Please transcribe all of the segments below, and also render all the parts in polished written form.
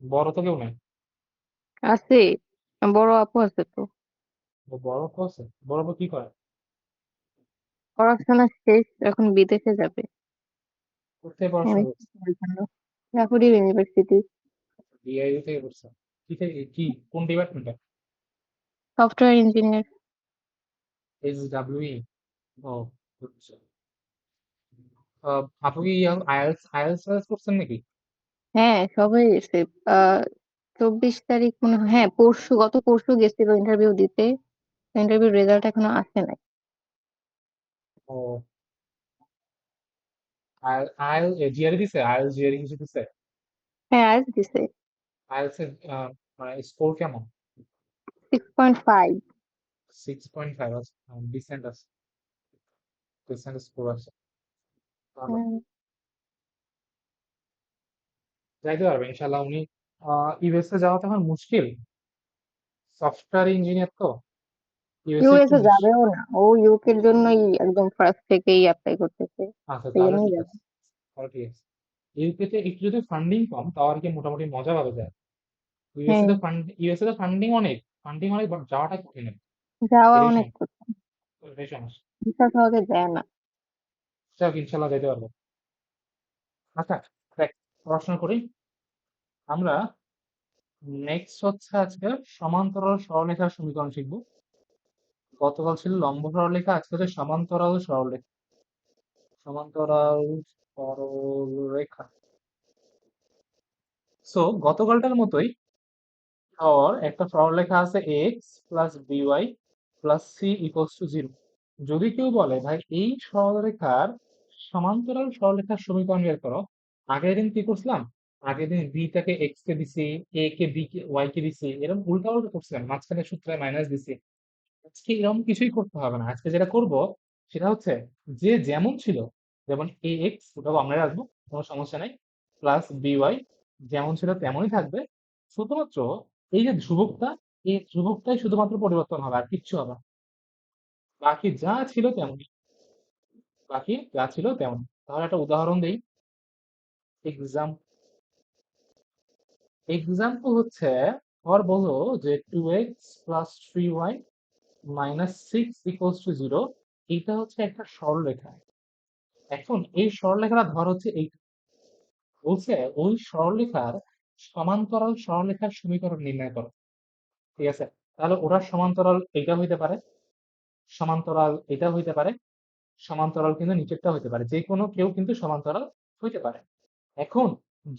বড় তো কেউ নাই। আছে, বড় আপু আছে তো। ও বড় তো আছে, বড় আপু কি করে? পড়াশোনা শেষ, এখন বিদেশে যাবে কোথায় পড়াশোনা এমএসসি করছে? করার জন্য। জাফরি ইউনিভার্সিটি। ডিআইইউ থেকে করছে? কি কোন ডিপার্টমেন্টে? Software engineer. SWE। ও, বুঝছি। আপু কি আইএলটিএস আইএলটিএস করছেন নাকি? হ্যাঁ, সবাই এসে। আহ 24 তারিখ মনে হয়, হ্যাঁ পরশু, গত পরশু গেছিল ইন্টারভিউ দিতে। ইন্টারভিউ রেজাল্ট এখনো আসে নাই। ও, আইএল জিআরই দিছে, আইএল জিআরই কিছু দিছে? হ্যাঁ, আজ দিছে। আইএলটিএস এর মানে স্কোর কেমন? 6.5। 6.5 আছে, ডিসেন্ট আছে, ডিসেন্ট স্কোর আছে, ভালো। যাইতে পারবে ইনশাল্লাহ উনি। ইউএসএ যাওয়া তো এখন মুশকিল, সফটওয়্যার ইঞ্জিনিয়ার তো। ইউএসএ একটু ইউএসএ যাবেও না, ও ইউকের জন্যই একদম ফার্স্ট থেকেই অ্যাপ্লাই করতেছে। আচ্ছা, সেই তাহলে জন্যই ঠিক যাবে। আছে, তাহলে ঠিক আছে। ইউকেতে একটু যদি ফান্ডিং কম তাও আর কি মোটামুটি মজা পাওয়া যায়। হ্যাঁ, ইউএসএ তে ফান্ডিং অনেক বাট যাওয়াটা কঠিন। যাওয়া এটাই অনেক সমস্যা, কঠিন। এটাই সমস্যা। ভিসা সহজে দেয় না। যাক ইনশাল্লাহ যেতে পারবো। আচ্ছা, দেখ, পড়াশোনা করি আমরা। নেক্সট হচ্ছে আজকে সমান্তরাল সরলরেখার সমীকরণ শিখবো। গতকাল ছিল লম্ব সরলরেখা, আজকে হচ্ছে সমান্তরাল সরলরেখা। সমান্তরাল সরলরেখা। সো গতকালটার মতোই, ধর একটা সরলরেখা আছে x plus b y plus c equals to zero. যদি কেউ বলে ভাই এই সরলরেখার সমান্তরাল সরলরেখার সমীকরণ বের করো, আগের দিন কি করছিলাম? আগের দিন বিটাকে এক্স কে দিছি, এ কে বি কে ওয়াই কে দিছি, এরকম উল্টা উল্টা করছিলাম, মাঝখানে সূত্রে মাইনাস দিছি। আজকে এরকম কিছুই করতে হবে না, আজকে যেটা করব সেটা হচ্ছে যে যেমন ছিল, যেমন এ এক্স ওটাও আমরা রাখবো, কোনো সমস্যা নাই, প্লাস বিওয়াই যেমন ছিল তেমনই থাকবে। শুধুমাত্র এই যে ধ্রুবকটা, এই ধ্রুবকটাই শুধুমাত্র পরিবর্তন হবে, আর কিচ্ছু হবে না। বাকি যা ছিল তেমনই, বাকি যা ছিল তেমন। তাহলে একটা উদাহরণ দেই। এক্সাম এক্সাম্পল হচ্ছে, ধর বলো যে 2x plus 3y minus 6 equals to 0। এইটা হচ্ছে একটা সরলরেখা। এখন এই সরলরেখাটা ধর হচ্ছে এই, বলছে ওই সরলরেখার সমান্তরাল সরলরেখার সমীকরণ নির্ণয় করো। ঠিক আছে, তাহলে ওরা সমান্তরাল এটা হইতে পারে, সমান্তরাল এটা হইতে পারে, সমান্তরাল কিন্তু নিচেরটা হইতে পারে, যে কোনো কেউ কিন্তু সমান্তরাল হইতে পারে। এখন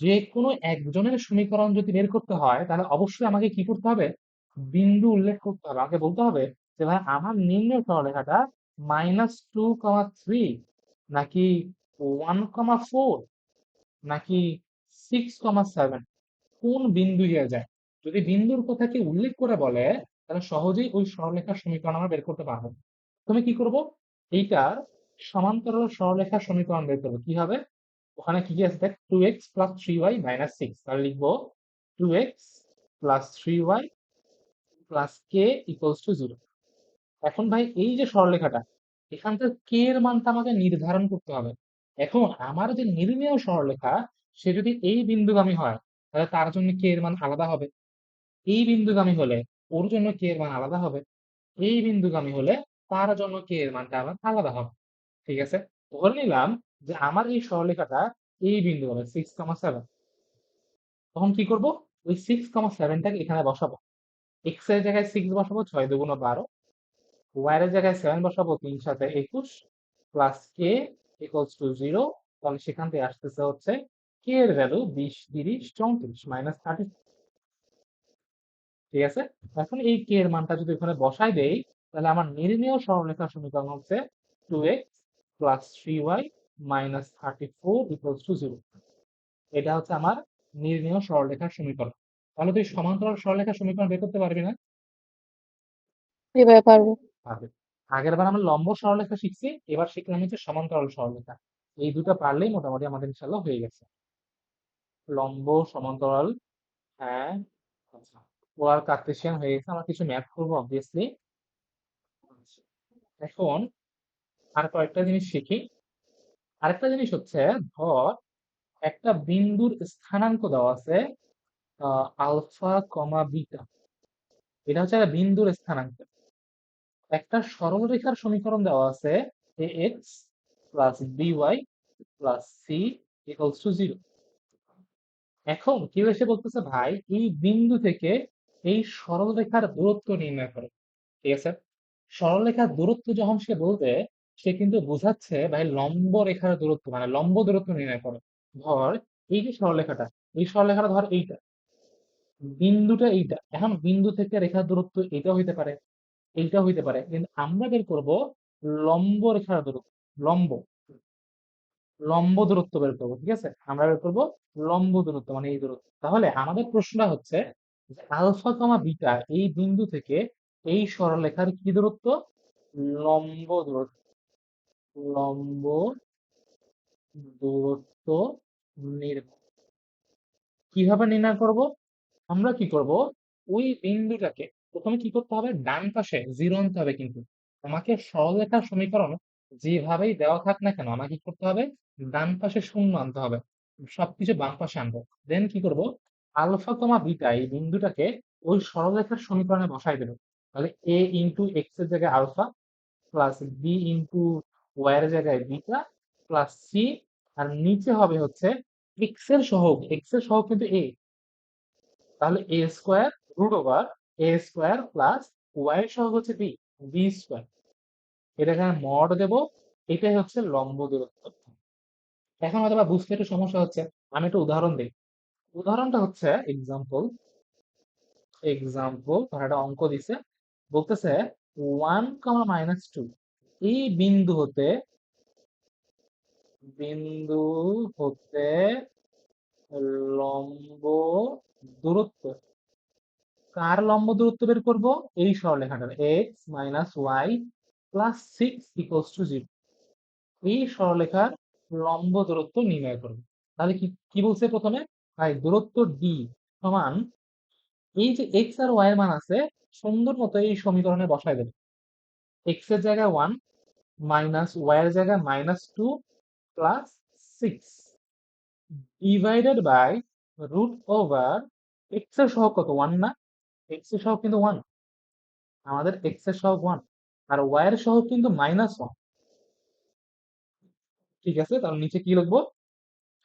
যে কোনো একজনের সমীকরণ যদি বের করতে হয় তাহলে অবশ্যই আমাকে কি করতে হবে? বিন্দু উল্লেখ করতে হবে, আমাকে বলতে হবে যে ভাই আমার নির্ণয় সরলরেখাটা -2, 3 নাকি 1, 4 নাকি 6, 7, কোন বিন্দু দিয়ে যায়। যদি বিন্দুর কথা কি উল্লেখ করে বলে তাহলে সহজেই ওই সরলরেখার সমীকরণ আমরা বের করতে পারবো। তুমি কি করব? এইটার সমান্তরাল সরলরেখার সমীকরণ বের করবো কি হবে? ওখানে কি কি আছে দেখ, 2x প্লাস 3y মাইনাস 6, তাহলে লিখবো 2x plus 3y plus k equals to 0। এখন ভাই এই যে সরলরেখাটা, এখানকার কে এর মানটা আমাকে নির্ধারণ করতে হবে। এখন আমার যে নির্ণেয় সরলরেখা, সে যদি এই বিন্দুগামী হয় তাহলে তার জন্য কে এর মান আলাদা হবে। এই বিন্দুগামী হলে ওর জন্য কে এর মান আলাদা হবে। এই বিন্দুগামী হলে তার জন্য কে এর মানটা আবার আলাদা হবে। ঠিক আছে, ধরে নিলাম যে আমার এই সরলরেখাটা এই বিন্দু হবে 6, 7। তখন কি করব? ওই 6, 7টাকে এখানে বসাবো। এক্স এর জায়গায় 6 বসাবো, 6 × 2 = 12। ওয়াই এর জায়গায় 7 বসাবো, 3 × 7 = 21 প্লাস কে ইকুয়ালস টু 0। তাহলে সেখান থেকে আসতেছে হচ্ছে কে এর ভ্যালু 20, 30, 34 -30। ঠিক আছে, এখন এই কে এর মানটা যদি ওখানে বসাই দেই তাহলে আমার নির্ণেয় সরলরেখার সমীকরণ হচ্ছে 2x plus 3y minus 34 equals to 0। এটা হচ্ছে আমার নির্ণেয় সরলরেখার সমীকরণ। তাহলে তুই সমান্তরাল সরলরেখার সমীকরণ বের করতে পারবি না? এভাবে পারবো। পারবে। আগের বার আমরা লম্ব সরলরেখা শিখছি, এবার শিখলাম হচ্ছে সমান্তরাল সরলরেখা। এই দুটো পারলেই মোটামুটি আমাদের ইনশাল্লাহ হয়ে গেছে। লম্ব সমান্তরাল, হ্যাঁ। আচ্ছা, পোলার কার্টেসিয়ান হয়ে গেছে, আমরা কিছু ম্যাথ করবো অবভিয়াসলি। এখন আর কয়েকটা জিনিস শিখি। আরেকটা জিনিস হচ্ছে, ধর একটা বিন্দুর স্থানাঙ্ক দেওয়া আছে, আলফা কমা বিটা, এটা হচ্ছে একটা বিন্দুর স্থানাঙ্ক। একটা সরলরেখার সমীকরণ দেওয়া আছে a x plus b y plus c equals to zero. এখন কেউ এসে বলতেছে ভাই এই বিন্দু থেকে এই সরলরেখার দূরত্ব নির্ণয় করো। ঠিক আছে, সরলরেখার দূরত্ব যখন সে বলবে, সে কিন্তু বোঝাচ্ছে ভাই লম্ব রেখার দূরত্ব, মানে লম্ব দূরত্ব নির্ণয় করো। ধর এই যে সরলরেখাটা, এই সরলরেখাটা ধর এইটা, বিন্দুটা এইটা। এখন বিন্দু থেকে রেখার দূরত্ব এটা হইতে পারে, এইটা হইতে পারে, কিন্তু আমরা বের করব লম্ব রেখার দূরত্ব। লম্ব লম্ব দূরত্ব বের করবো। ঠিক আছে, আমরা বের করবো লম্ব দূরত্ব, মানে এই দূরত্ব। তাহলে আমাদের প্রশ্নটা হচ্ছে যে আলফা কমা বিটা এই বিন্দু থেকে এই সরলরেখার কি দূরত্ব? লম্ব দূরত্ব। লম্ব দূরত্ব নির্ণয়। কিভাবে নির্ণয় করব? আমরা কি করব, ওই বিন্দুটাকে প্রথমে কি করতে হবে, ডান পাশে জিরো আনতে হবে। কিন্তু আমাকে সরলরেখার সমীকরণ যেভাবেই দেওয়া থাক না কেন, আমাকে কি করতে হবে, ডান পাশে শূন্য আনতে হবে। সবকিছু বাম পাশে আনবো। দেন কি করব, আলফা কমা বিটা এই বিন্দুটাকে ওই সরলরেখার সমীকরণে বসাই দেবো। তাহলে এ ইন্টু এক্স এর জায়গায় alpha plus b into y এর জায়গায় বিটা প্লাস সি, আর নিচে হবে হচ্ছে এক্স এর সহগ কিন্তু এ, তাহলে এ square root over a square plus Y এর সহগ হচ্ছে বি, বি স্কোয়ার। এটা এখানে মড দেব। এটাই হচ্ছে লম্ব দূরত্ব। এখন হয়তো বা বুঝতে একটু সমস্যা হচ্ছে, আমি একটু উদাহরণ দিই। উদাহরণটা হচ্ছে এক্সাম্পল। ধর একটা অঙ্ক দিছে, বলতেছে 1, -2 এই বিন্দু হতে লম্ব দূরত্ব, কার লম্ব দূরত্ব বের করব? এই সরলরেখাটার x minus y plus six equals to zero. এই সরলরেখার লম্ব দূরত্ব নির্ণয় করব। তাহলে কি কি বলছে প্রথমে, ভাই দূরত্ব ডি সমান এই যে এক্স আর ওয়াই এর মান আছে, সুন্দর মতো এই সমীকরণে বসায় দেবে। এক্স এর জায়গায় ওয়ান, মাইনাস ওয়াই এর জায়গায় -2 plus six divided by root over x এর সহগ কত, ওয়ান না? এক্স এর সহগ কিন্তু ওয়ান, আমাদের এক্স এর সহগ ওয়ান, আর ওয়াই এর সহগ কিন্তু -1। ঠিক আছে, তাহলে নিচে কি লিখবো,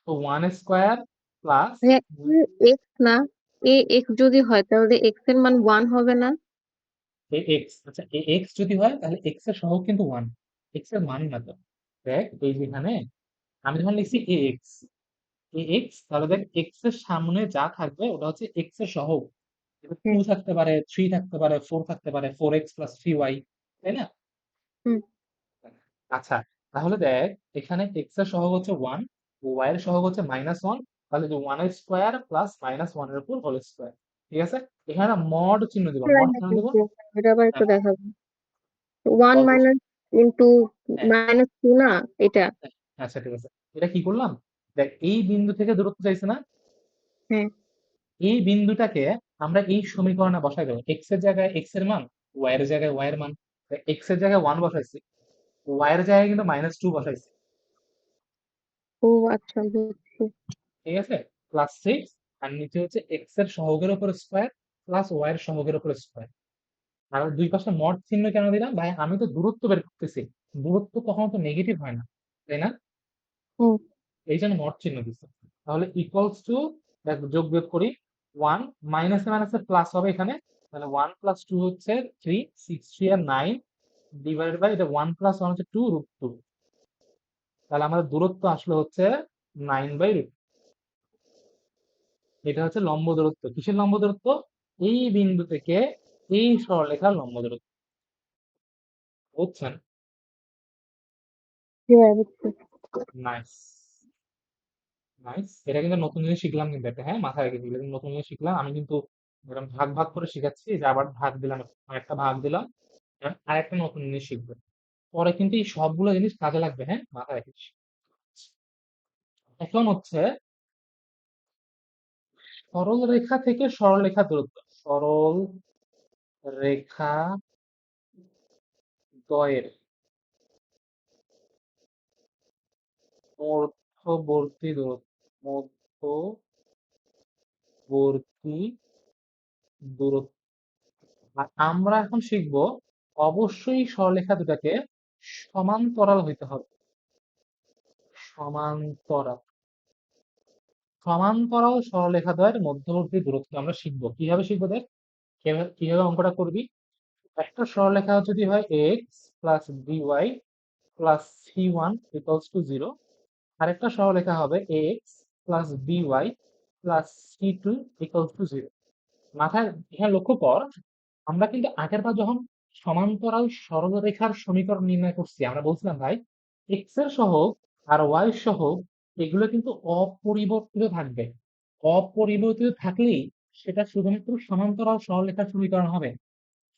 তো ওয়ান স্কোয়ার প্লাস এক্স না, এ এক্স যদি হয় তাহলে এক্স এর মান 1 হবে না? এ এক্স, আচ্ছা এ এক্স যদি হয় তাহলে এক্স এর সহগ কিন্তু ওয়ান, এক্স এর মান না তো। দেখ এই যেখানে আমি যখন লিখছি এ এক্স, এ এক্স, তাহলে দেখ এক্স এর সামনে যা থাকবে ওটা হচ্ছে এক্স এর সহগ। এটা টু হ্যাঁ। থাকতে পারে, থ্রি থাকতে পারে, ফোর থাকতে পারে, 4x প্লাস 3y, তাই না? হুম। আচ্ছা, তাহলে দেখ এখানে এক্স এর সহগ হচ্ছে ওয়ান, ওয়াই এর সহগ হচ্ছে -1, তাহলে যে ওয়ান এর স্কোয়ার প্লাস -1 এর উপর হোল স্কোয়ার। ঠিক আছে, এখানে মড চিহ্ন দিব, মড কেন দিব? এটা আবার একটু হ্যাঁ, দেখাবো। 1 বল প্রশ্ন। মাইনাস ইন্টু হ্যাঁ, -2 না এটা? হ্যাঁ, আচ্ছা ঠিক আছে, এটা কি করলাম, দেখ এই বিন্দু থেকে দূরত্ব চাইছে না, হ্যাঁ। এই বিন্দুটাকে আমরা এই সমীকরণে বসাই দেবো। এক্স এর জায়গায় এক্স এর মান, ওয়াই এর জায়গায় ওয়াই এর মান। এক্স এর জায়গায় ওয়ান বসাইছি, ওয়াই এর জায়গায় কিন্তু -2 বসাইছি। ও আচ্ছা, বুঝছি। ঠিক আছে, প্লাস সিক্স, আর নিচে হচ্ছে এক্স এর সহগের উপর স্কোয়ার প্লাস ওয়াই এর সহগের উপর স্কোয়ার। আর দুই পাশে মড চিহ্ন কেন দিলাম, ভাই আমি তো দূরত্ব বের করতেছি, দূরত্ব কখনো তো নেগেটিভ হয় না, তাই না? হুম। এই জন্য মড চিহ্ন দিচ্ছে। তাহলে ইকুয়ালস টু, দেখ যোগ বিয়োগ করি, ওয়ান, মাইনাসে মাইনাসে প্লাস হবে এখানে, তাহলে ওয়ান প্লাস টু হচ্ছে থ্রি, সিক্স থ্রি আর নাইন, ডিভাইড বাই এটা ওয়ান প্লাস ওয়ান হচ্ছে টু, রুট টু। তাহলে আমাদের দূরত্ব আসলে হচ্ছে 9/√2। এটা হচ্ছে লম্ব দূরত্ব। কিসের লম্ব দূরত্ব? এই বিন্দু থেকে এই সরলরেখার লম্ব দূরত্ব। বুঝছেন? হ্যাঁ, বুঝছি। Nice, nice. এটা কিন্তু নতুন জিনিস শিখলাম, কিন্তু এটা হ্যাঁ মাথায় রেখে দিলে নতুন জিনিস শিখলাম। আমি কিন্তু এরকম ভাগ ভাগ করে শিখাচ্ছি, যে আবার ভাগ দিলাম, একটা ভাগ দিলাম, আর একটা নতুন জিনিস শিখবে। পরে কিন্তু এই সবগুলো জিনিস কাজে লাগবে, হ্যাঁ মাথায় রাখিস। এখন হচ্ছে সরল রেখা থেকে সরলরেখা দূরত্ব। সরল রেখা দ্বয়ের মধ্যবর্তী দূরত্ব, মধ্যবর্তী মধ্যবর্তী দূরত্ব। আর আমরা এখন শিখবো অবশ্যই সরলরেখা দুটাকে সমান্তরাল হইতে হবে। সমান্তরাল সমান্তরাল সরলরেখা দ্বয়ের মধ্যবর্তী দূরত্ব আমরা শিখবো। কিভাবে শিখবো দেখ, কিভাবে অঙ্কটা করবি। একটা সরলরেখা যদি হয় x plus b y plus c one equals to zero, আরেকটা সরলরেখা হবে x plus b y plus c two equals to zero. মাথায় এখানে লক্ষ্য কর, আমরা কিন্তু আগের বার যখন সমান্তরাল সরলরেখার সমীকরণ নির্ণয় করছি, আমরা বলছিলাম ভাই এক্স এর সহগ আর ওয়াই এর সহগ এগুলো কিন্তু অপরিবর্তিত থাকবে। অপরিবর্তিত থাকলেই সেটা শুধুমাত্র সমান্তরাল সরলরেখার সমীকরণ হবে।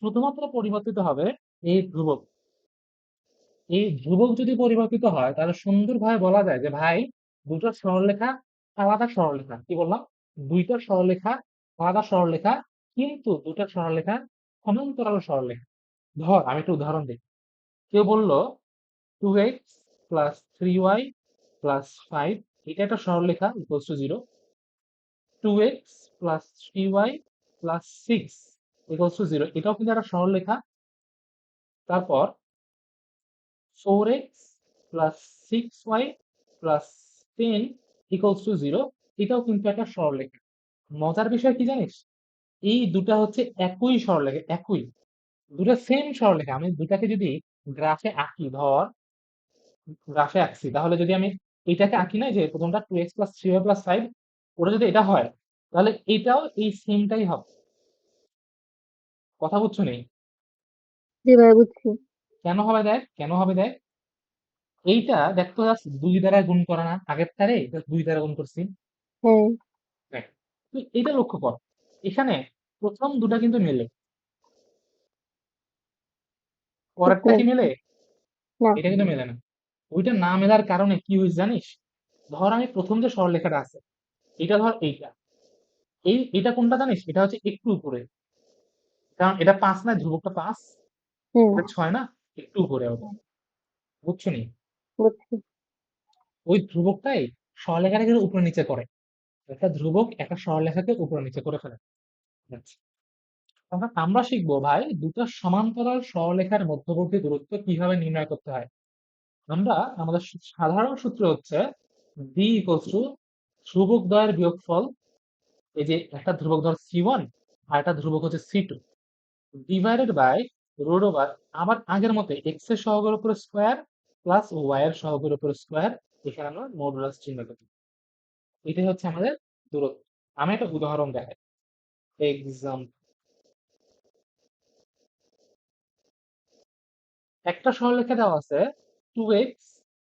শুধুমাত্র পরিবর্তিত হবে এই ধ্রুবক। এই ধ্রুবক যদি পরিবর্তিত হয় তাহলে সুন্দরভাবে বলা যায় যে ভাই দুটো সরলরেখা আলাদা সরলরেখা। কি বললাম? দুইটা সরলরেখা আলাদা সরলরেখা, কিন্তু দুটো সরলরেখা সমান্তরাল সরলরেখা। ধর আমি একটা উদাহরণ দিই। কেউ বললো 2x প্লাস 3y প্লাস 5 এটা একটা সরলরেখা equals to 0। 2x plus 3y plus 6 equals to 0 এটাও কিন্তু একটা সরলরেখা। তারপর 4x plus 6y plus 10 equals to 0 এটাও কিন্তু একটা সরলরেখা। মজার বিষয় কি জানিস? এই দুটা হচ্ছে একই সরলরেখা, একই দুটা সেম সরলরেখা। আমি দুটাকে যদি গ্রাফে আঁকি, ধর গ্রাফে আঁকছি, তাহলে যদি আমি এটাকে আঁকি না, যে প্রথমটা 2x প্লাস 3y প্লাস 5, ওটা যদি এটা হয় তাহলে এটাও এই সেমটাই হবে। কথা বুঝছো নেই? জি ভাই, বুঝছি। কেন হবে দেখ, কেন হবে দেখ। এইটা দেখতো জাস্ট 2 দ্বারা গুণ করা না, আগেরটারে জাস্ট 2 দ্বারা গুণ করছি। হ্যাঁ। দেখ, তুই এটা লক্ষ্য কর, এখানে প্রথম দুটা কিন্তু মেলে, পরেরটা বুঝলাম। কি মেলে? না। এটা কিন্তু মেলে না। ওইটা না মেলার কারণে কি হয়েছে জানিস? ধর আমি প্রথম যে সরলরেখাটা আছে, এটা ধর এইটা, এটা কোনটা জানিস? এটা হচ্ছে একটু উপরে, কারণ এটা 5 না, ধ্রুবকটা 5, হুম। এটা 6 না, একটু উপরে ওটা। বুঝছো নি? বুঝছি। ওই ধ্রুবকটাই সরলরেখাটা কিন্তু উপরে নিচে করে। একটা ধ্রুবক একটা সরলরেখাকে উপরে নিচে করে ফেলে। আচ্ছা, তখন আমরা শিখবো ভাই দুটো সমান্তরাল সরলরেখার মধ্যবর্তী দূরত্ব কিভাবে নির্ণয় করতে হয়। আমরা আমাদের সাধারণ সূত্র হচ্ছে বি ইকুয়ালস টু ধ্রুবক দ্বয়ের বিয়োগফল। এই যে একটা ধ্রুবক ধর সি1 আর একটা ধ্রুবক হচ্ছে C two, divided by root over, আবার আগের মতো এক্স এর সহগের উপর স্কোয়ার প্লাস ওয়াই এর সহগের উপর স্কোয়ার। এখানে আমরা মডুলাস চিহ্ন দেবো। এটাই হচ্ছে আমাদের দূরত্ব। আমি একটা উদাহরণ দেখাই। এক্সাম্পল, একটা সরলরেখা দেওয়া আছে 2x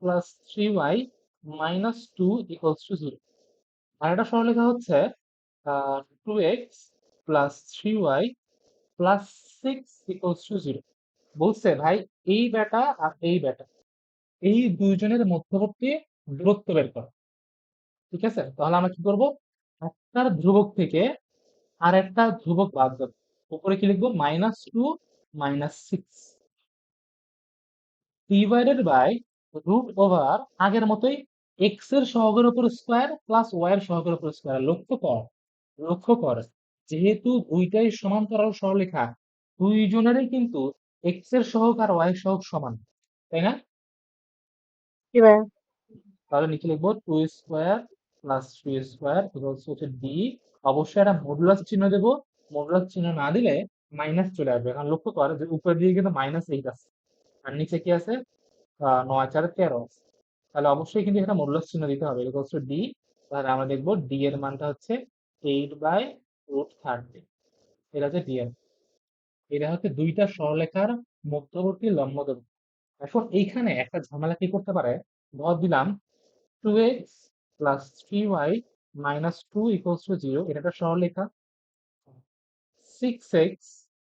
plus 3y minus 2 equals to 0। আর একটা সরলরেখা হচ্ছে 2x plus 3y plus 6 equals to 0। বলছে ভাই এই বেটা আর এই বেটা, এই দুইজনের মধ্যবর্তী দূরত্ব বের করো। ঠিক আছে, তাহলে আমরা কি করব? একটার ধ্রুবক থেকে আর একটা ধ্রুবক বাদ দেবো। উপরে কি লিখবো? -2 -6 ডিভাইডেড বাই রুট ওভার আগের মতোই এক্স এর সহগের উপর স্কোয়ার প্লাস ওয়াই এর সহগের উপর স্কোয়ার। লক্ষ্য কর যেহেতু দুইটাই সমান্তরাল সরলরেখা, দুইজনেরই কিন্তু এক্স এর সহগ আর ওয়াই এর সহগ সমান, তাই না? জি ভাই। তাহলে নিচে লিখবো 2 স্কোয়ার প্লাস 3 স্কোয়ার ইকুয়ালস হচ্ছে ডি। অবশ্যই একটা মডুলাস চিহ্ন দেবো, মডুলাস চিহ্ন না দিলে মাইনাস চলে আসবে। কারণ লক্ষ্য কর যে উপরের দিকে কিন্তু -8 আছে, আর নিচে কি আছে? 9 4 13 আছে। তাহলে অবশ্যই কিন্তু এখানে মডুলাস চিহ্ন দিতে হবে, ইকুয়ালস টু ডি। তাহলে আমরা দেখবো ডি এর মানটা হচ্ছে 8/√30। এটা হচ্ছে ডি এর। এটা হচ্ছে দুইটা সরলরেখার মধ্যবর্তী লম্ব দৈর্ঘ্য। এখন এইখানে একটা ঝামেলা কি করতে পারে, ধর দিলাম 2x plus 3y minus 2 equals to 0, এটা একটা সরলরেখা। 6x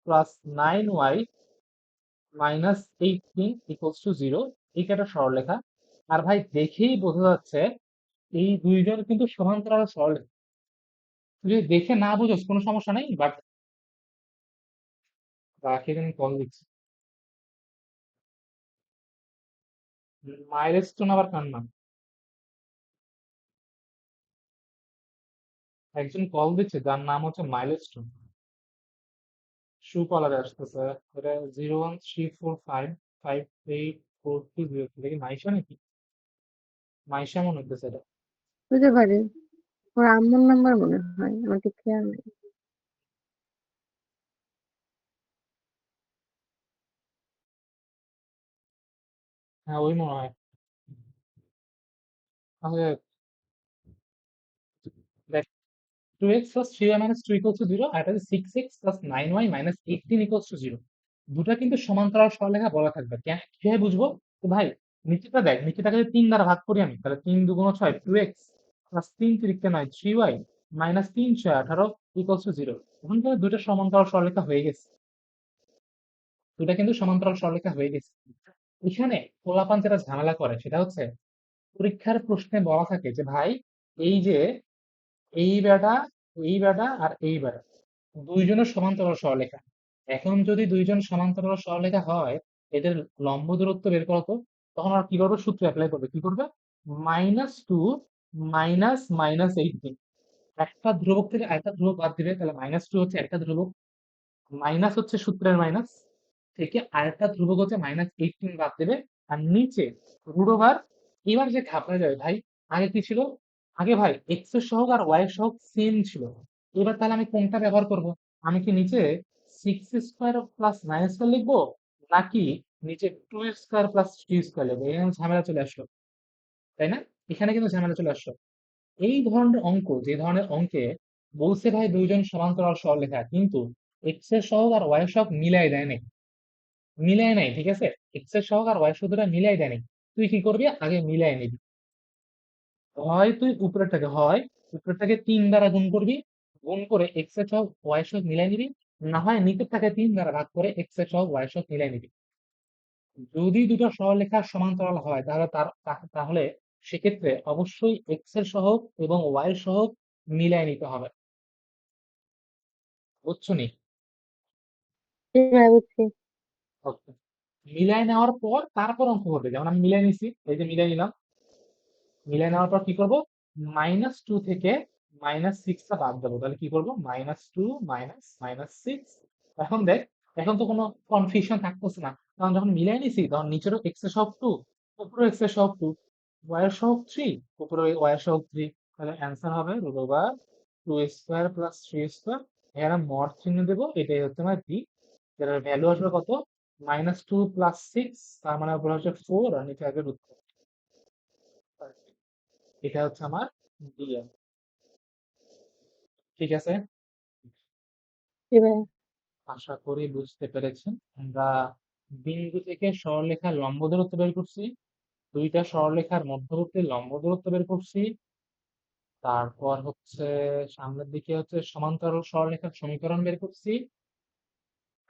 plus 9y minus 18 equals to 0, এটা একটা সরলরেখা। আর ভাই দেখেই বোঝা যাচ্ছে এই দুইজন কিন্তু সমান্তরাল সরলরেখা। তুই যদি দেখে না বুঝোস কোনো সমস্যা নেই, বাট তাকে আমি কল দিচ্ছি। মাইলস্টোন আবার কার নাম? একজন কল দিচ্ছে যার নাম হচ্ছে মাইলস্টোন। কলারে আসতেছে। এটা 013455843 এটা কি মাইশা নাকি? মাইশা মনে হইতেছে এটা। বুঝতে পারি, ওর আম্মুর নাম্বার মনে হয়, আমার ঠিক খেয়াল নেই। হ্যাঁ ওই মনে হয়। তাহলে দেখ, 2x plus 3y minus 2 equals to 0 আর এটা হচ্ছে 6x plus 9y minus 18 equals to 0। দুটা কিন্তু সমান্তরাল সরলরেখা বলা থাকবে। কিভাবে বুঝবো? তো ভাই নিচেটা দেখ, নিচেটাকে যদি 3 দ্বারা ভাগ করি আমি, তাহলে 3 দুগুণ 6, 2x plus 3 তিরিকে 9, 3y minus 3 6 18 equals to 0। এখন কিন্তু দুটো সমান্তরাল সরলরেখা হয়ে গেছে। দুটা কিন্তু সমান্তরাল সরলরেখা হয়ে গেছে। এখানে পোলাপান যেটা ঝামেলা করে সেটা হচ্ছে পরীক্ষার প্রশ্নে বলা থাকে যে ভাই এই যে এই বেটা, এই বেটা আর এই বেটা দুইজনের সমান্তরাল সরলরেখা। এখন যদি দুইজন সমান্তরাল সরলরেখা হয়, এদের লম্ব দূরত্ব বের করো তো। তখন আর কি করবে? সূত্র অ্যাপ্লাই করবে। কি করবে? -2 মাইনাস মাইনাস 18। একটা ধ্রুবক থেকে আরেকটা ধ্রুবক বাদ দিবে, তাহলে -2 হচ্ছে একটা ধ্রুবক, মাইনাস হচ্ছে সূত্রের মাইনাস, থেকে আরেকটা ধ্রুবক হচ্ছে -18 বাদ দেবে। আর নিচে রুট ওভার। এবার যে ঘাবড়ে যাবে ভাই, আগে কি ছিল? আগে ভাই এক্স এর সহগ আর ওয়াই এর সহগ সেম ছিল। এবার তাহলে আমি কোনটা ব্যবহার করব? আমি কি নিচে 6 স্কোয়ার প্লাস 9 স্কোয়ার লিখবো, নাকি নিচে 2 স্কোয়ার প্লাস 3 স্কোয়ার লিখবো? এখানে ঝামেলা চলে আসলো, তাই না? এখানে কিন্তু ঝামেলা চলে আসলো। এই ধরনের অঙ্ক, যে ধরনের অঙ্কে বলছে ভাই দুইজন সমান্তরাল সরলরেখা, কিন্তু এক্স এর সহগ আর ওয়াই এর সহগ মিলাই দেয় নাই, মিলাই নাই, ঠিক আছে? এক্স এর সহগ আর ওয়াই এর সহগ দুটো মিলাই দেয় নাই। তুই কি করবি? আগে মিলাই নিবি। হয় তুই উপরেরটাকে 3 দ্বারা গুণ করবি, গুণ করে এক্স এর সহগ ওয়াই এর সহগ মিলাই নিবি। না হয় নিচেরটাকে 3 দ্বারা ভাগ করে এক্স এর সহগ ওয়াই এর সহগ মিলাই নিবি। যদি দুটো সরলরেখা সমান্তরাল হয় তাহলে তাহলে সেক্ষেত্রে অবশ্যই এক্স এর সহগ এবং ওয়াই এর সহগ মিলাই নিতে হবে। বুঝছো নি? ঠিক আছে, বুঝছি। ওকে। মিলাই নেওয়ার পর তারপর অঙ্ক করবে। যেমন আমি মিলাই নিছি, এই যে মিলাই নিলাম। মিলাই নেওয়ার পর কি করব? -2 থেকে -6টা বাদ দেবো। তাহলে কি করব? -2 মাইনাস -6। এখন দেখ, এখন তো কোনো কনফিউশন থাকতেছে না, কারণ যখন মিলাই নিছি তখন নিচেরও এক্স এর সহগ 2, উপরেও এক্স এর সহগ 2, ওয়াই এর সহগ 3, উপরে ওয়াই এর সহগ 3। তাহলে অ্যান্সার হবে root over 2 square plus 3 square. এখানে মড চিহ্ন দেবো, এটাই হচ্ছে আমার বি। যেটার ভ্যালু আসবে কত? -2 প্লাস 6, তার মানে উপরে হচ্ছে 4 আর নিচে আসবে √4। এটা হচ্ছে আমার ডিএম। ঠিক আছে, জি ভাইয়া। আশা করি বুঝতে পেরেছেন। আমরা বিন্দু থেকে সরলরেখার লম্ব দূরত্ব বের করছি, দুইটা সরলরেখার মধ্যবর্তী লম্ব দূরত্ব বের করছি, তারপর হচ্ছে সামনের দিকে হচ্ছে সমান্তরাল সরলরেখার সমীকরণ বের করছি,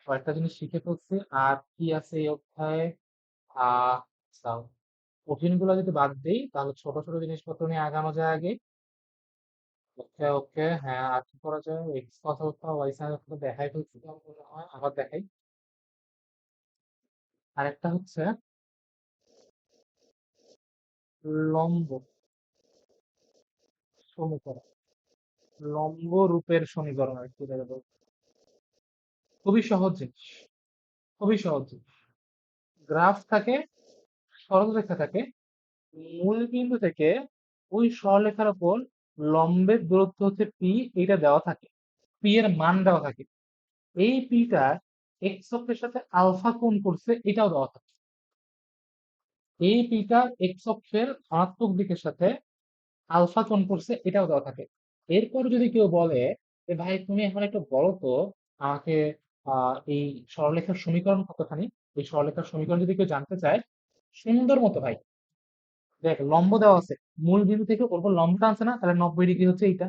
কয়েকটা জিনিস শিখে ফেলছি। আর কি আছে এই অধ্যায়ে? আচ্ছা, কঠিন গুলো যদি বাদ দিই তাহলে ছোট ছোট জিনিসপত্র নিয়ে আগানো যায় আগে। ওকে ওকে, হ্যাঁ আর কি করা যায়? এক্স কথা কথা ওয়াই সাইনের কথা দেখাই ফেলছি তো আমার মনে হয়, আবার দেখাই। আরেকটা হচ্ছে লম্ব সমীকরণ, লম্ব রূপের সমীকরণ আর কি বলবো। খুবই সহজ জিনিস, খুবই সহজ জিনিস। গ্রাফ থাকে, সরলরেখা থাকে, মূল বিন্দু থেকে ওই সরলরেখার উপর লম্বের দূরত্ব হচ্ছে পি, এটা দেওয়া থাকে, পি এর মান দেওয়া থাকে। এই পিটা এক্স অক্ষের সাথে আলফা কোণ করছে, এটাও দেওয়া থাকে। এই পিটা এক্স অক্ষের ধনাত্মক দিকের সাথে আলফা কোণ করছে, এটাও দেওয়া থাকে। এরপর যদি কেউ বলে যে ভাই তুমি এখন একটু বলো তো আমাকে এই সরলরেখার সমীকরণ কতখানি, এই সরলরেখার সমীকরণ যদি কেউ জানতে চায়, সুন্দর মতো ভাই দেখ লম্ব দেওয়া আছে, মূল বিন্দু থেকে ওর উপর লম্ব টানছে না, তাহলে 90 ডিগ্রি হচ্ছে এইটা।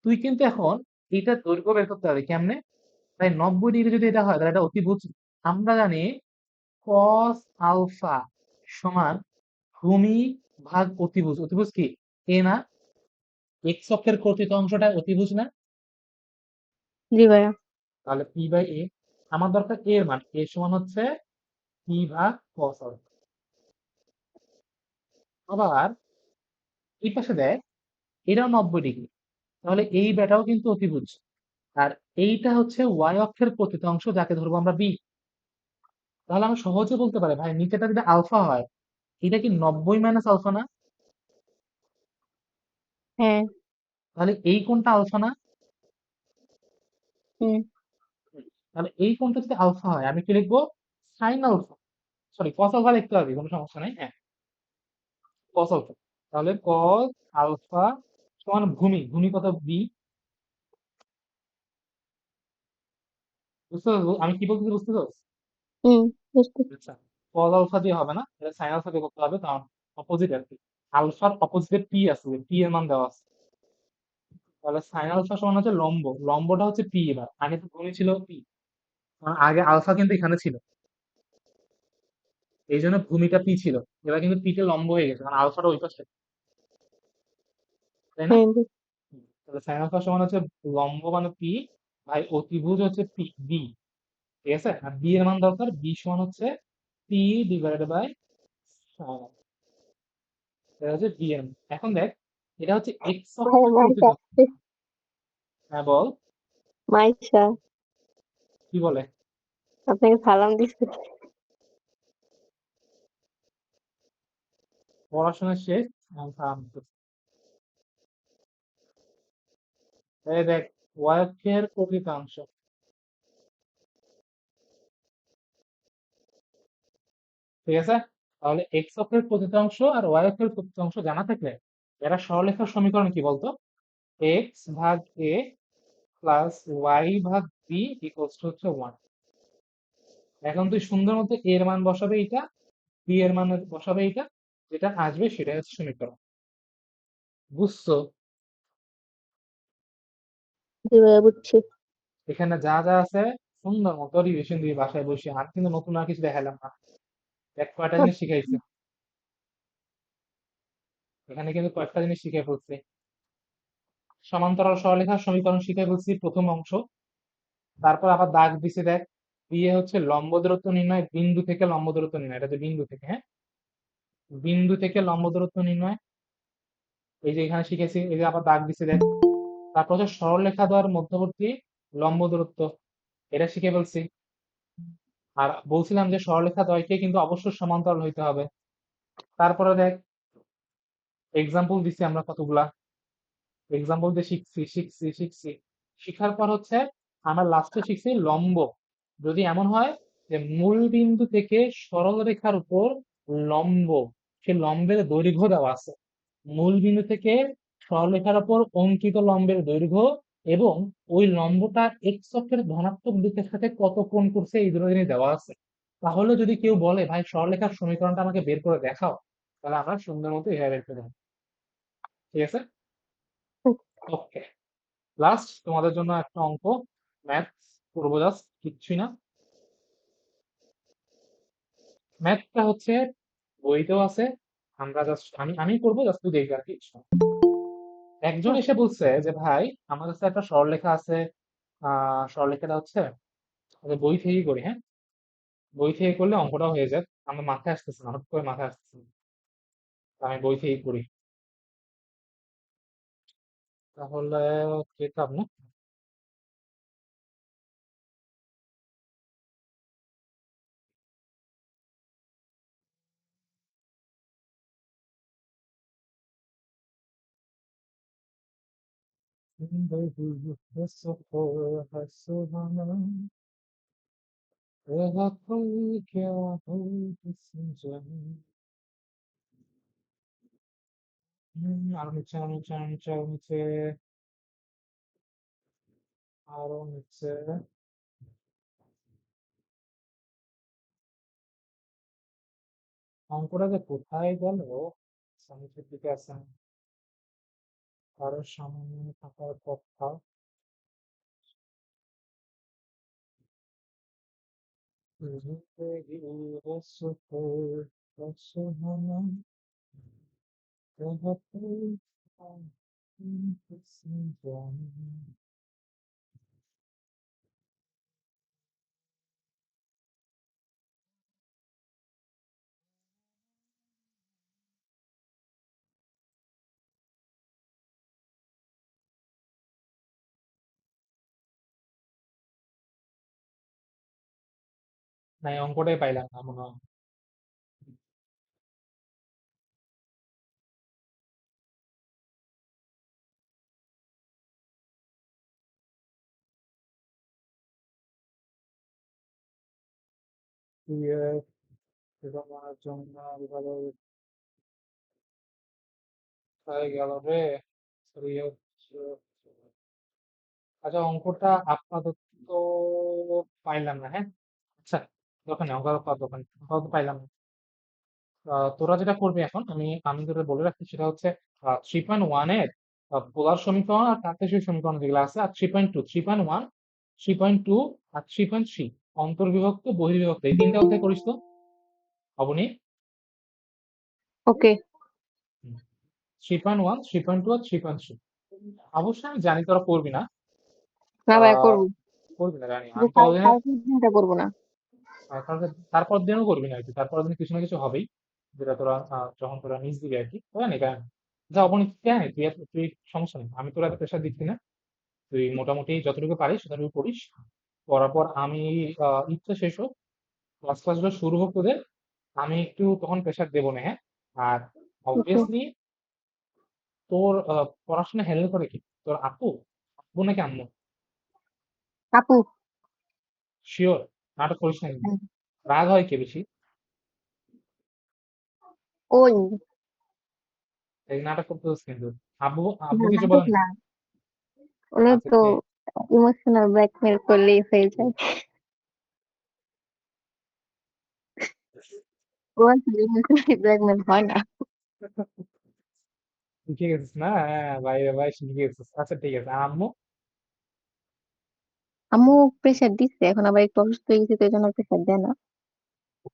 তুই কিন্তু এখন এইটা দৈর্ঘ্য বের করতে হবে কেমনে? তাই 90 ডিগ্রি যদি এটা হয় তাহলে এটা অতিভুজ। আমরা জানি কস আলফা সমান ভূমি ভাগ অতিভুজ। অতিভুজ কি? এ না? এক্স অক্ষের কর্তৃত অংশটা অতিভুজ না? জি ভাইয়া। তাহলে পি বাই এ। আমার দরকার এ এর মান, এ সমান হচ্ছে পি ভাগ কস আলফা। আবার এই পাশে দেখ, এটাও 90 ডিগ্রি, তাহলে এই বেটাও কিন্তু অতিভুজ। আর এইটা হচ্ছে ওয়াই অক্ষের প্রকৃত অংশ, যাকে ধরবো আমরা বি। তাহলে আমরা সহজে বলতে পারি ভাই নিচেটা যদি আলফা হয়, এটা কি 90 মাইনাস আলফা না? হ্যাঁ। তাহলে এই কোণটা আলফা না? হুম। তাহলে এই কোণটা যদি আলফা হয়, আমি কি লিখবো? Sine alpha, sorry cos alpha লিখতে পারবি, কোনো সমস্যা নেই, হ্যাঁ কস আলফা। তাহলে কস আলফা সমান ভূমি, ভূমি কত? বি। বুঝতে পারছো আমি কি বলতে বুঝতে পারছো? হুম। বুঝতে। আচ্ছা, কস আলফা দিয়ে হবে না, এটা সাইন আলফা দিয়ে করতে হবে, কারণ অপোজিট আর কি। আলফার অপোজিটে পি আছে, পি এর মান দেওয়া আছে। তাহলে সাইন আলফা সমান হচ্ছে লম্ব, লম্বটা হচ্ছে পি। এবার আগে তো ভূমি ছিল পি, কারণ আগে আলফা কিন্তু এখানে ছিল, এই জন্য ভূমিটা পি ছিল। এবার কিন্তু পিটা লম্ব হয়ে গেছে, কারণ আলফাটা ওই পাশে, তাই না? হ্যাঁ। তাহলে সাইন আলফা সমান হচ্ছে লম্ব মানে পি, ভাই অতিভুজ হচ্ছে পি বি। ঠিক আছে, আর বি এর মান দরকার, বি সমান হচ্ছে পি ডিভাইডেড বাই সাইন। এটা হচ্ছে বি এর মান। এখন দেখ, এটা হচ্ছে এক্স ভাই অক্ষের মাইশা প্রকৃত। আসছে। হ্যাঁ বল, মাইশা কি বলে? আপনাকে সালাম দিচ্ছে। পড়াশোনা শেষ, এখন কাম করছি। এই দেখ, ওয়াই অক্ষের প্রকৃতাংশ, ঠিক আছে? তাহলে এক্স অক্ষের প্রকৃতাংশ আর ওয়াই অক্ষের প্রকৃতাংশ জানা থাকলে এরা সরলরেখার সমীকরণ কি বলতো? এক্স ভাগ এ প্লাস ওয়াই ভাগ বি ইকুয়ালস টু হচ্ছে 1। এখন তুই সুন্দর মতো এর মান বসাবে এটা, বি এর মান বসাবে এটা, যেটা আসবে সেটাই হচ্ছে সমীকরণ। বুঝছো? জি ভাইয়া বুঝছি। এখানে যা যা আছে সুন্দর মতো রিভিশন দিয়ে বাসায় বসে, আর কিন্তু নতুন আর কিছু দেখালাম না। এক কয়টা জিনিস শিখাইছে, এখানে কিন্তু কয়েকটা জিনিস শিখাই ফেলছে। সমান্তরাল সরলরেখার সমীকরণ শিখাই ফেলছি প্রথম অংশ। তারপর আবার দাগ দিছে দেখ, দিয়ে হচ্ছে লম্ব দূরত্ব নির্ণয়, বিন্দু থেকে লম্ব দূরত্ব নির্ণয়, এটা হচ্ছে বিন্দু থেকে, হ্যাঁ বিন্দু থেকে লম্ব দূরত্ব নির্ণয়, এই যে এখানে শিখেছি, এই যে আবার দাগ দিছে দেখ। তারপর হচ্ছে সরলরেখা দ্বয়ের মধ্যবর্তী লম্ব দূরত্ব, এটা শিখে ফেলছি। আর বলছিলাম যে সরলরেখা দ্বয়কে কিন্তু অবশ্যই সমান্তরাল হইতে হবে। তারপরে দেখ, এক্সাম্পল দিছি আমরা কতগুলা, এক্সাম্পল দিয়ে শিখছি শিখছি শিখছি। শিখার পর হচ্ছে আমরা লাস্টে শিখছি লম্ব যদি এমন হয় যে মূল বিন্দু থেকে সরল রেখার উপর লম্ব, সে লম্বের দৈর্ঘ্য দেওয়া আছে, মূল বিন্দু থেকে সরলরেখার উপর অঙ্কিত লম্বের দৈর্ঘ্য, এবং ওই লম্বটা এক্স অক্ষের ধনাত্মক দিকের সাথে কত কোণ করছে এই দুটো জিনিস দেওয়া আছে। তাহলে যদি কেউ বলে ভাই সরলরেখার সমীকরণটা আমাকে বের করে দেখাও, তাহলে আমরা সুন্দর মতো এভাবে বের করে দেবো। ঠিক আছে, ওকে। লাস্ট তোমাদের জন্য একটা অঙ্ক, ম্যাথস করবো, জাস্ট কিচ্ছুই না। ম্যাথটা হচ্ছে বইতেও আছে, আমরা জাস্ট আমি আমি করবো, জাস্ট তুই দেখবি আর কিছু না। একজন এসে বলছে যে ভাই আমার কাছে একটা সরলরেখা আছে, সরলরেখাটা হচ্ছে আমাদের বই থেকেই করি, হ্যাঁ বই থেকে করলে অঙ্কটা হয়ে যায়, আমার মাথায় আসতেছে না, হঠাৎ করে মাথায় আসতেছে না, তা আমি বই থেকেই করি। তাহলে যেতাম না, আরো নিচে আরো নিচে আরো নিচে আরো নিচে আরো নিচে, অঙ্কটা যে কোথায় গেল? নিচের দিকে আছে, কারোর সামনে থাকার কথা। जिंदगी बस बस हम कहते हैं किसी जाने না, এই অঙ্কটাই পাইলাম না মনে হয়। আমার জন্য ভালো হয়ে গেল রে। সরি। আচ্ছা, অঙ্কটা আপাতত পাইলাম না, হ্যাঁ। আচ্ছা, দোকানে অঙ্ক পাওয়ার দোকানে আপাতত পাইলাম না। তোরা যেটা করবি এখন, আমি আমি যেটা বলে রাখছি সেটা হচ্ছে 3.1 এর পোলার সমীকরণ আর কার্টেসীয় সমীকরণ যেগুলো আছে, আর 3.2, 3.1, 3.2 আর 3.3 অন্তর্বিভক্ত বহির্বিভক্ত এই তিনটা অধ্যায় করিস তো অবনী। ওকে। 3.1, 3.2 আর 3.3 অবশ্যই আমি জানি তোরা করবি না। না ভাইয়া আহ করবো, করবি না জানি, শুধু আমি ততদিনে কালকের দিনটা করবো না। তারপর দিনও করবি না আর কি, তারপর দিন কিছু না কিছু হবেই, যেটা তোরা যখন তোরা নিজ দিবি আর কি, তোরা নেই কেন। যা অবনীত কেন তুই সমস্যা নেই, আমি তোরা এত প্রেশার দিচ্ছি না। তুই মোটামুটি যতটুকু পারিস ততটুকু পড়িস। পড়ার পর আমি ঈদটা শেষ হোক, ক্লাসগুলো শুরু হোক তোদের, আমি একটু তখন প্রেশার দেবো না, হ্যাঁ। আর ওকে। অবভিয়াসলি তোর পড়াশোনা হ্যান্ডেল করে কি তোর আপু, আপু নাকি আম্মু? আপু। শিওর? নাটক করিস না কিন্তু। হ্যাঁ। রাগ হয় কে বেশি? ওই এই নাটক করতে হচ্ছে কিন্তু। আব্বু, না, আব্বু কিছু নাটক বলেন? না, ওগুলো আচ্ছা, তো কে? ইমোশনাল ব্ল্যাকমেল করলেই হয়ে যায়। ও আসলে ইমোশনাল ব্ল্যাকমেল হয় না। শিখে গেছিস না? হ্যাঁ ভাই রে ভাই, শিখে গেছিস। আচ্ছা ঠিক আছে, আর আম্মু? আম্মু প্রেশার দিচ্ছে, এখন আবার একটু অসুস্থ হয়ে গেছে তো এই জন্য প্রেশার দেয় না।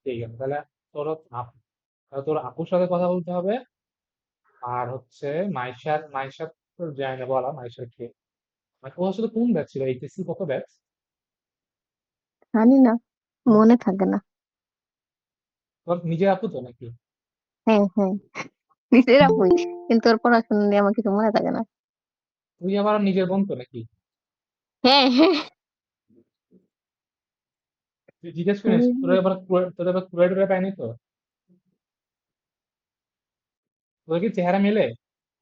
ঠিক আছে, তাহলে তোর তোর আপুর সাথে কথা বলতে হবে। আর হচ্ছে মাইশার তো যায় না বলা, মাইশার কে, মানে ও আসলে কোন ব্যাচ ছিল, এইচএসসি কত ব্যাচ? জানি না, মনে থাকে না। তোর নিজের আপু তো নাকি? হ্যাঁ হ্যাঁ, নিজের আপুই, কিন্তু ওর পড়াশোনা নিয়ে আমার কিছু মনে থাকে না। তুই আবার ওর নিজের বোন তো নাকি? হ্যাঁ হ্যাঁ। তুই জিজ্ঞেস করিস তোর আবার কুড়াই টুড়াই পায়নি তো? তোর কি চেহারা মেলে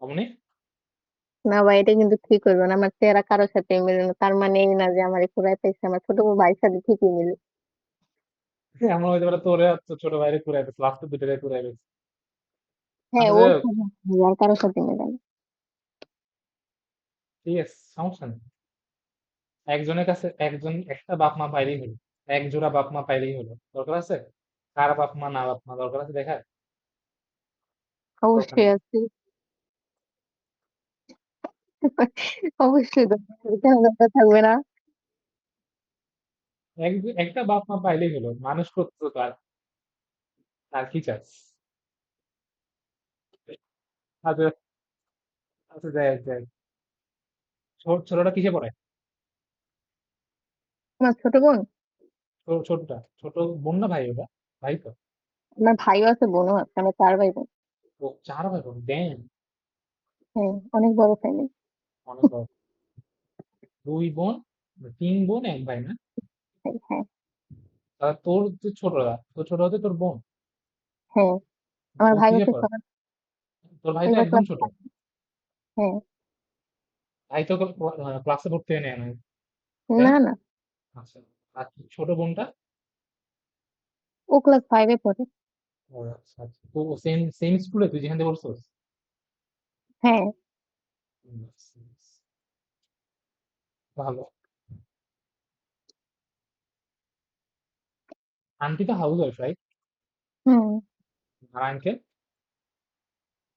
অমনি? না ভাই, এটা কিন্তু ঠিক করবে না, আমার চেহারা কারোর সাথে মিলে না, তার মানে এই না যে আমার পুরাই পাইছে, আমার ছোট ভাইয়ের সাথে ঠিকই মিলে। এমন হইতে পারে তোরে আর তোর ছোট ভাইরে কুড়াই পেয়েছে, লাস্টের দুটোরে কুড়াই পেয়েছে। হ্যাঁ, আচ্ছা ওর যাই হোক, সাথে মিলে, আর কারোর সাথে মিলে না। ঠিক আছে, সমস্যা নেই। একজনের কাছে একজন একটা বাপ মা পাইলেই হলো, এক জোড়া বাপ মা পাইলেই হলো, দরকার আছে কার বাপ মা না বাপ মা দরকার আছে দেখার? দরকার অবশ্যই নেই। আছে। অবশ্যই দরকার, কেন দরকার থাকবে না। একটা বাপ মা পাইলেই হলো, মানুষ করতে তো তার, আর কি চাস? আচ্ছা। আচ্ছা যাই হোক, যাই হোক। ছোটটা কিসে পড়ে? আমার ছোট বোন, ছোটটা ছোট বোন না ভাই ওটা? ভাই তো। আমার ভাইও আছে বোনও আছে, আমরা 4 ভাই বোন। ও, চার ভাই বোন, ড্যাম। হ্যাঁ, অনেক বড় ফ্যামিলি। অনেক বড়। দুই বোন, তিন বোন এক ভাই না? হ্যাঁ তাহলে তোর যে ছোটরা, তোর ছোট হতে তোর বোন, হ্যাঁ, আমার ও ভাই কিসে হচ্ছে পড়ে? সবার। তোর ভাই তো এবার একদম ক্লাস। ছোট। হ্যাঁ। ভাই তো ক্লাসে ভর্তি হয়ে নেয় না, তাই না না? না, আচ্ছা। আর ছোট বোনটা? ও ক্লাস 5-এ পড়ে। ও আচ্ছা আচ্ছা, তো সেম সেম স্কুলে তুই যেখান থেকে পড়ছস? হ্যাঁ। আচ্ছা, ভালো। আন্টি তো হাউস ওয়াইফ, রাইট? হুম। আর আঙ্কেল?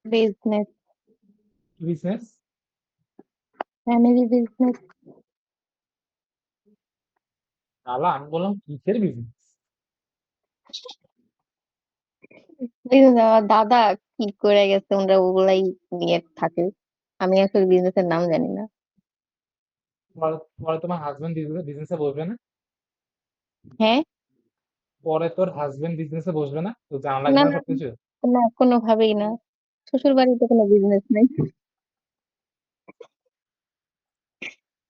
বিজনেস। কি বিজনেস? Family business. আলা, আমি বললাম কিসের বিজনেস? বিজনেস আমার দাদা কি করে গেছে, ওরা ওগুলাই নিয়ে থাকে। আমি আসলে বিজনেসের নাম জানি না। পরে পরে তোমার হাজবেন্ড বিজনেসে বসবে না? হ্যাঁ। পরে তোর হাজবেন্ড বিজনেসে বসবে না, তো জানা লাগবে না না না সবকিছু? না, কোনোভাবেই না। শ্বশুর বাড়িতে কোনো বিজনেস নেই,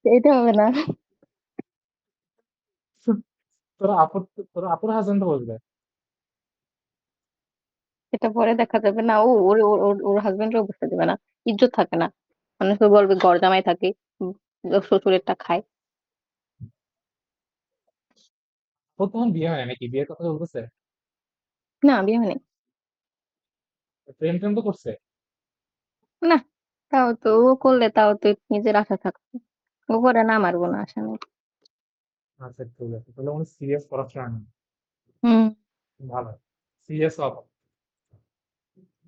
এটা হবে না। তো তোর আপুর হাজবেন্ড তো বলবে। এটা পরে দেখা যাবে না, ও ওর ওর ওর ওর হাজবেন্ডও বুঝতে দেবে না, ইজ্জত থাকে না। মানুষ তো বলবে ঘর জামাই থাকে, উম, শ্বশুরেরটা খায়। ওর তখন বিয়ে হয় নাকি, বিয়ের কথা বলতেছে? না, বিয়ে হয়নি। প্রেম টেম তো করছে। না, তাও তো ও করলে তাও তো নিজের আশা থাকতো। ও করে না, আমার কোনো আশা নেই। আচ্ছা ঠিক আছে, তাহলে উনি সিরিয়াস পড়াশোনা নেই। হুম। ভালো, সিরিয়াস হব।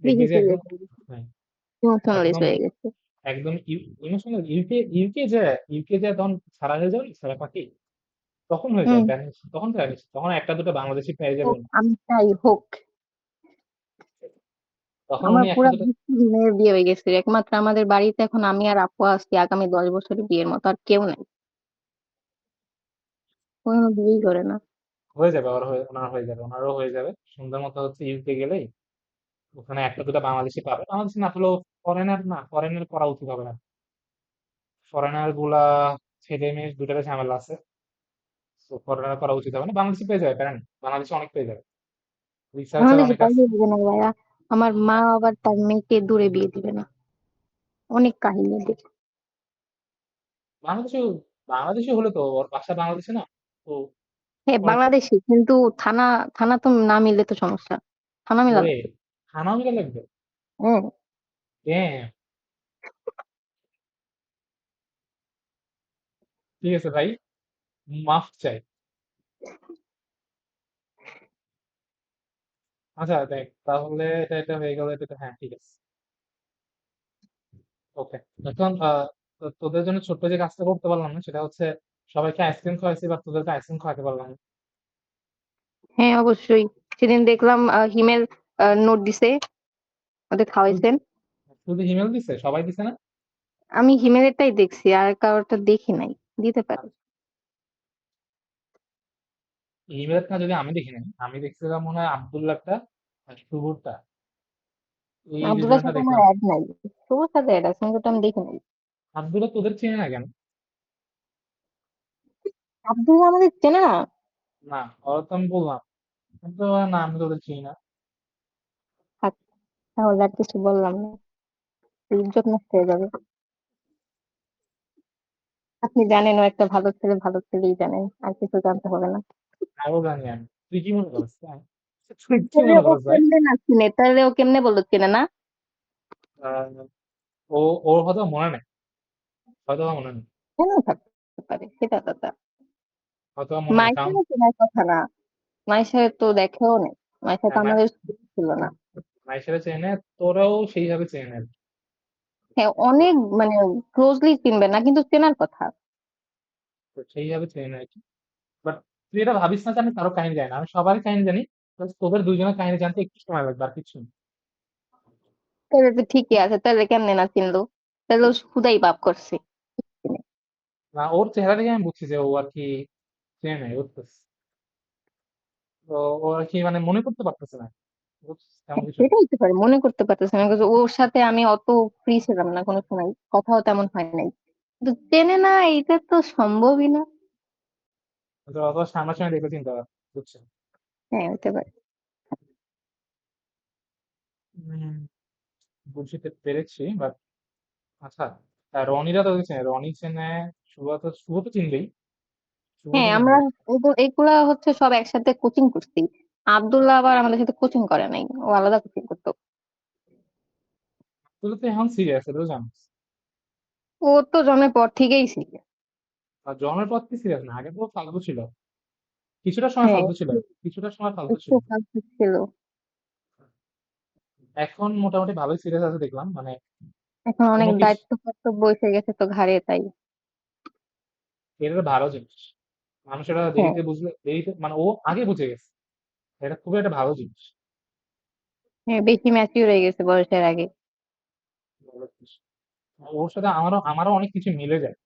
দেখবি বেশি যে একদম, সিরিয়াস হ্যাঁ, ইমোশনালিস্ট একদম হয়ে গেছে। একদম ইমোশনাল। ইউকে যে তখন ছাড়া হয়ে যাবে, ছাড়া পাখি তখন হয়ে যায় হুম। ব্যানিশ, তখন ব্যানিশ, তখন একটা দুটো বাংলাদেশি পেয়ে যাবে হোক, উনি। আমি চাই হোক। তখন আমার উনি একটা পুরা দুটো, মেয়ের বিয়ে হয়ে গেছে, একমাত্র আমাদের বাড়িতে এখন আমি আর আপু আছি, আগামী 10 বছরের বিয়ের মতো আর কেউ নাই। কোনো বিয়েই করে না। হয়ে যাবে, ওনার হয়ে যাবে, ওনারও হয়ে যাবে সুন্দর মতো। হচ্ছে ইউকে গেলেই ওখানে একটা দুটো বাংলাদেশি পাবে, বাংলাদেশি না পেলেও ফরেনার, না ফরেনার করা উচিত হবে না। ফরেনার গুলা ছেলে মেয়ে দুটারে ঝামেলা আছে, তো ফরেনার করা উচিত হবে না। বাংলাদেশি পেয়ে যাবে, প্যারেন্ট বাংলাদেশি অনেক পেয়ে যাবে, রিসার্চার বাংলাদেশে অনেক আছে। পাইলে হবে না ভাইয়া, আমার মা আবার তার মেয়েকে দূরে বিয়ে দিবে না, অনেক কাহিনী দেখি। বাংলাদেশি, বাংলাদেশি হলে তো ওর বাসা বাংলাদেশে না, তো হ্যাঁ সমস্যা। বাংলাদেশি, কিন্তু থানা, থানা তো না মিললে তো সমস্যা, থানা মিলা ওরে, লাগবে। খানাও মিলা লাগবে। হ্যাঁ। হ্যাঁ, ঠিক আছে ভাই, মাফ চাই। আচ্ছা দেখ, তাহলে এটা এটা হয়ে গেল, এটা হ্যাঁ ঠিক আছে। ওকে, এখন তোদের জন্য ছোট্ট যে কাজটা করতে পারলাম না সেটা হচ্ছে, সবাইকে আইসক্রিম খাওয়াইছি, বা তোদেরকে আইসক্রিম খাওয়াতে পারলাম না। হ্যাঁ অবশ্যই, সেদিন দেখলাম হিমেল নোট দিছে, ওদের শুধু খাওয়াইছেন। শুধু ইমেল দিছে, সবাই দিছে না? আমি হিমেলেরটাই দেখছি, আর কারোরটা দেখি নাই। দিতে পারে। আচ্ছা, ইমেলটা যদি আমি দেখি নাই, আমি দেখছিলাম মনে হয় আব্দুল্লাহটা আর শুভরটা, এই আব্দুল্লাহর দুজনটা সাথে আমার দেখলাম। অ্যাড নাই, সবার সাথে অ্যাড আছে কিন্তু আমি দেখি নাই। আব্দুল্লাহ তোদের চেনে না কেন? আব্দুল্লাহ আমাদের চেনে না? না, ওরা তো আমি বললাম, কিন্তু ওরা না, আমি তোদের চিনি না। থাক, তাহলে আর কিছু বললাম না, ইজ্জত নষ্ট হয়ে যাবে। আপনি জানেন ও একটা ভালো ছেলে, ভালো ছেলেই জানেন, আর কিছু জানতে হবে না। আরো জানি আমি। তুই কি মনে করছিস, হ্যাঁ? তুই কি তাহলে মনে ও করছিস ভাই? কেমনে না চিনে, তাহলে ও কেমনে বললো চেনে না? আহ, ও, ওর হয়তো মনে নেই, হয়তো বা মনে নেই, কেন থাকতে পারে সেটা কথা। হয়তো বা মনে নেই কারণ, মাইশারও চেনার কথা না, মাইশার তো দেখেও নেই, মাইশা তো হ্যাঁ, আমাদের স্কুল ছিল না। মাইশারে চেনে, তোরাও সেইভাবে চেনে আর কি। হ্যাঁ অনেক, মানে ক্লোজলি চিনবে না কিন্তু চেনার কথা। তো সেইভাবে চেনে আর কি। বাট তুই এটা ভাবিস না যে আমি কারো কাহিনী জানি না, আমি সবার কাহিনী জানি। Plus তোদের দুইজনের কাহিনী জানতে একটু সময় লাগবে, আর কিছু না। তাহলে তো ঠিকই আছে, তাহলে কেমনে না চিনলো? তাহলে ও খুদাই পাপ করছে। না, ওর চেহারা দেখে আমি বুঝছি যে ও আর কি চেনে নাই, বুঝছিস? তো ও আর কি মানে মনে করতে পারতেছে না, বুঝছিস তেমন হ্যাঁ কিছু না। সেটাই তো পারে, মনে করতে পারতেছে না because ওর সাথে আমি অত ফ্রি ছিলাম না কোনো সময়, কথাও তেমন হয় নাই। কিন্তু চেনে না, এটা তো সম্ভবই না। তো অত সামনাসামনি দেখে চিন্তা কর, বুঝছেন? হ্যাঁ হতে পারে। উম, বুঝতে পেরেছি, বাট আচ্ছা, রনিরা তো চেনে, রনি চেনে, শুভ তো চিনবেই, শুভ হ্যাঁ তো আমরা চিনবেই। এগুলা হচ্ছে সব একসাথে কোচিং করছি। আব্দুল্লাহ আবার আমাদের সাথে কোচিং করে নাই, ও আলাদা কোচিং করতো। তুই তো এখন সিরিয়াস, এটা তো জানিস। ও তো জন্মের পর থেকেই ছিল। আর জন্মের পর থেকে সিরিয়াস না, আগে তো ফালতু ছিল, কিছুটা সময় হ্যাঁ ফালতু ছিল, কিছুটা সময় ফালতু একটু ছিল। ফালতু ছিল। এখন মোটামুটি ভালোই সিরিয়াস আছে দেখলাম, মানে এখন অনেক কোনো কিছু, দায়িত্ব কর্তব্য এসে গেছে তো ঘাড়ে, তাই। এটা ভালো জিনিস। মানুষেরা হ্যাঁ। দেরিতে বুঝলে, দেরিতে মানে ও আগে বুঝে গেছে, এটা খুবই একটা ভালো জিনিস। হ্যাঁ বেশি ম্যাচিউর হয়ে গেছে বয়সের আগে। ভালো জিনিস। ওর সাথে আমারও অনেক কিছু মিলে যায়।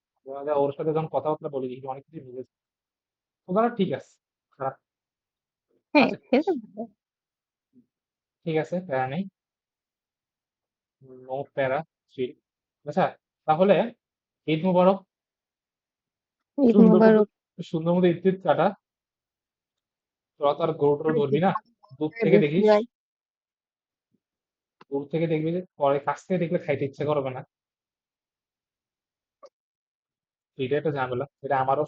ওর সাথে যখন কথাবার্তা বলি দেখি অনেক কিছু মিলে যায়। ওরা ঠিক আছে, খারাপ। হ্যাঁ আচ্ছা, সেটা ভালো। ঠিক আছে, প্যারা নেই, নো প্যারা, চিল। আচ্ছা, তাহলে ঈদ মুবারক। ঈদ সুন্দর মতো, মোবারক। সুন্দর মতো ঈদ টিদ কাটা। তোরা তো আর গরু টরু মানে ধরবি না, যেটা দূর আমাদের থেকে বেশি দেখিস, হয়। দূর থেকে দেখবি যে পরে কাছ থেকে দেখলে খাইতে ইচ্ছা করবে না। এটা একটা ঝামেলা, এটা আমারও